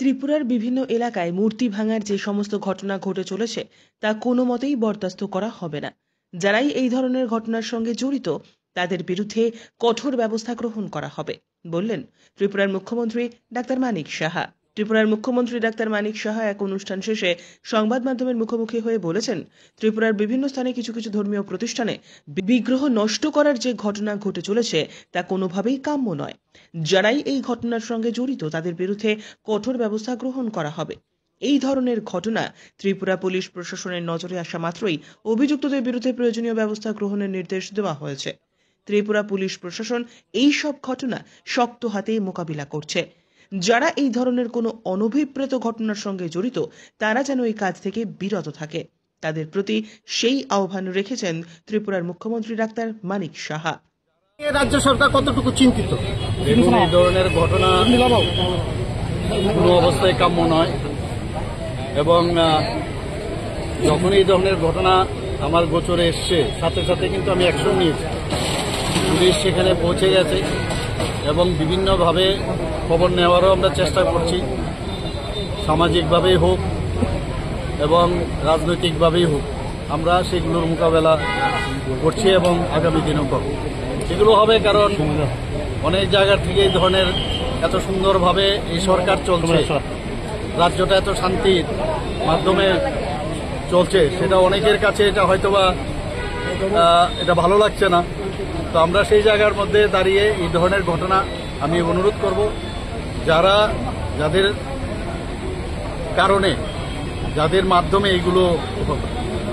ত্রিপুরার বিভিন্ন এলাকায় মূর্তি ভাঙার যে সমস্ত ঘটনা ঘটে চলেছে তা কোনো মতেই বরদাস্ত করা হবে না। যারাই এই ধরনের ঘটনার সঙ্গে জড়িত তাদের বিরুদ্ধে কঠোর ব্যবস্থা গ্রহণ করা হবে বললেন ত্রিপুরার মুখ্যমন্ত্রী ডাক্তার মানিক সাহা। ত্রিপুরার মুখ্যমন্ত্রী ডাক্তার মানিক সাহা এক অনুষ্ঠান শেষে সংবাদ মাধ্যমের মুখোমুখি হয়ে বলেছেন, ত্রিপুরার বিভিন্ন স্থানে কিছু কিছু ধর্মীয় প্রতিষ্ঠানে বিগ্রহ নষ্ট করার যে ঘটনা ঘটে চলেছে তা কোনোভাবেই কাম্য নয়। যারাই এই ঘটনার সঙ্গে জড়িত তাদের বিরুদ্ধে কঠোর ব্যবস্থা গ্রহণ করা হবে। এই ধরনের ঘটনা ত্রিপুরা পুলিশ প্রশাসনের নজরে আসা মাত্রই অভিযুক্তদের বিরুদ্ধে প্রয়োজনীয় ব্যবস্থা গ্রহণের নির্দেশ দেওয়া হয়েছে। ত্রিপুরা পুলিশ প্রশাসন এই সব ঘটনা শক্ত হাতে মোকাবিলা করছে। যারা এই ধরনের কোনো অনভিপ্রেত ঘটনার সঙ্গে জড়িত তারা যেন এই কাজ থেকে বিরত থাকে, তাদের প্রতি সেই আহ্বান রেখেছেন ত্রিপুরার মুখ্যমন্ত্রী ডাক্তার মানিক সাহা। রাজ্য সরকার কতটুকু চিন্তিত? দেখুন, এই ধরনের ঘটনা কোনো অবস্থায় কাম্য নয় এবং যখন এই ধরনের ঘটনা আমার গোচরে এসছে সাথে সাথে কিন্তু আমি অ্যাকশন নিয়েছি। পুলিশ সেখানে পৌঁছে গেছে এবং বিভিন্নভাবে খবর নেওয়ারও আমরা চেষ্টা করছি, সামাজিকভাবেই হোক এবং রাজনৈতিকভাবেই হোক আমরা সেগুলোর মোকাবেলা করছি এবং আগামী দিনেও করব। এগুলো হবে কারণ অনেক জায়গা থেকে এই ধরনের এত সুন্দরভাবে এই সরকার চলছে, রাজ্যটা এত শান্তির মাধ্যমে চলছে, সেটা অনেকের কাছে এটা হয়তোবা এটা ভালো লাগছে না। তো আমরা সেই জায়গার মধ্যে দাঁড়িয়ে এই ধরনের ঘটনা আমি অনুরোধ করব, যাদের কারণে যাদের মাধ্যমে এগুলো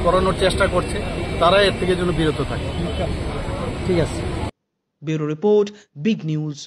করানোর চেষ্টা করছে তারা এর থেকে যেন বিরত থাকে। ঠিক আছে। Bureau report, big news.